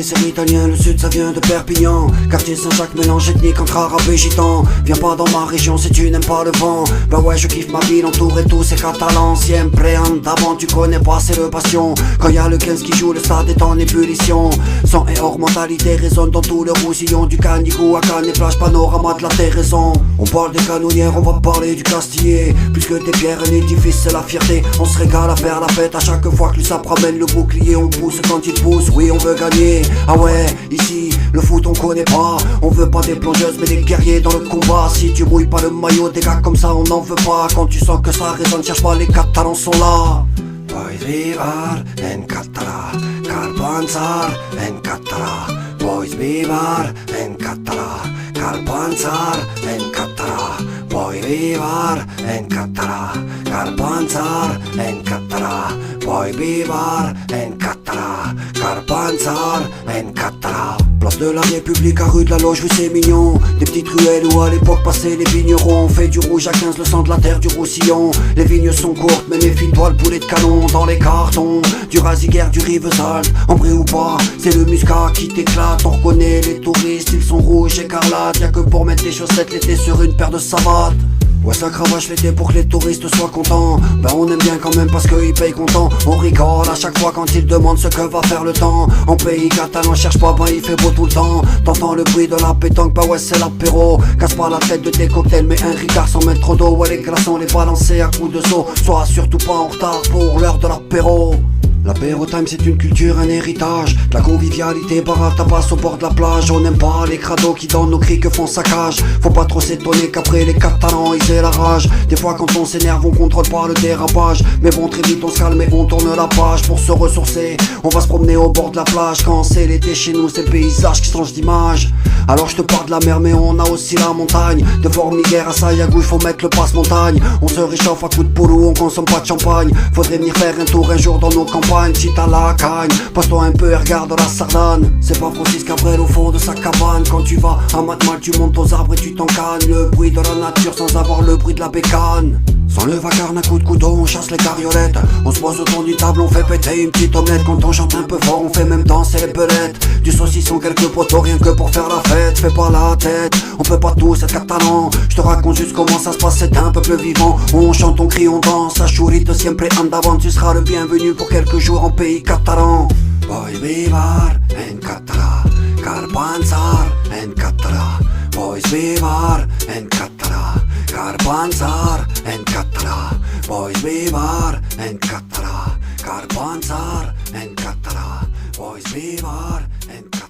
Marseille c'est italien, le sud ça vient de Perpignan. Quartier Saint-Jacques, mélange ethnique entre arabe et gitan. Viens pas dans ma région si tu n'aimes pas le vent. Bah ouais je kiffe ma ville entourée tous ces catalans. Siempre andavant, tu connais pas c'est le passion. Quand y'a le 15 qui joue, le stade est en ébullition. Sang et hors mentalité résonne dans tout le roussillon. Du Canigou à Cannes et plage panorama de la terre raison. On parle des canonnières, on va parler du Castillet. Plus que des pierres, un édifice c'est la fierté. On se régale à faire la fête à chaque fois que l'USAP ramène le bouclier. On pousse quand il pousse, oui on veut gagner. Ah ouais, ici, le foot on connaît pas. On veut pas des plongeuses mais des guerriers dans le combat. Si tu mouilles pas le maillot, des gars comme ça on n'en veut pas. Quand tu sens que ça résonne, cherche pas, les Catalans sont là. Boys vivar en Catala, Carpanzar en Catala. Boys vivar en Catala, Carpanzar en Catala. Boy vivar en Catala, Carpanzar en Catala. Boy vivar en Catala, Carpanzar en Catala. Place de la République à rue de la Loge, oui c'est mignon. Des petites ruelles où à l'époque passaient les vignerons. On fait du rouge à 15, le sang de la terre du Roussillon. Les vignes sont courtes mais mes fils le poulet de canon dans les cartons. Du Raziguer, du Rivesaltes, en vrai ou pas, c'est le muscat qui t'éclate. On reconnaît les touristes, ils sont rouges écarlates. Y'a que pour mettre des chaussettes l'été sur une paire de savates. Ouais ça cravache l'été pour que les touristes soient contents. Ben on aime bien quand même parce qu'ils payent content. On rigole à chaque fois quand ils demandent ce que va faire le temps. En pays catalan cherche pas, ben il fait beau tout le temps. T'entends le bruit de la pétanque, bah ouais c'est l'apéro. Casse pas la tête de tes cocktails mais un ricard sans mettre trop d'eau. Ouais les glaçons les balancer à coups de seau. Sois surtout pas en retard pour l'heure de l'apéro. L'apéro time c'est une culture, un héritage. De la convivialité, bar à tabac au bord de la plage. On n'aime pas les crados qui dans nos criques font saccage. Faut pas trop s'étonner qu'après les Catalans ils aient la rage. Des fois quand on s'énerve on contrôle pas le dérapage. Mais bon très vite on se calme et on tourne la page. Pour se ressourcer, on va se promener au bord de la plage. Quand c'est l'été chez nous c'est le paysage qui change d'image. Alors je te parle de la mer mais on a aussi la montagne. De Formiguère à Sayago il faut mettre le passe-montagne. On se réchauffe à coups de poulou, on consomme pas de champagne. Faudrait venir faire un tour un jour dans nos campagnes. Si t'as la cagne, pose-toi un peu et regarde la Sardane. C'est pas Francis Cabrel au fond de sa cabane. Quand tu vas à Matmal tu montes aux arbres et tu t'encanes. Le bruit de la nature sans avoir le bruit de la bécane. Sans le vacarme un coup de couteau on chasse les carriolettes. On se pose autour d'une table, on fait péter une petite omelette. Quand on chante un peu fort on fait même danser les pelettes. Du saucisson quelques poteaux rien que pour faire la fête. Fais pas la tête, on peut pas tous être catalan. Je te raconte juste comment ça se passe, c'est un peuple vivant. On chante, on crie, on danse, a churrito siempre andavant. Tu seras le bienvenu pour quelques jours en pays catalan. Voy vivar en Catala, Carpanzar en Catala. Voy vivar en Catala, Carpanzar en Catala. Voy vivar en Catala, Carpanzar en Catala. Voy vivar en Catala.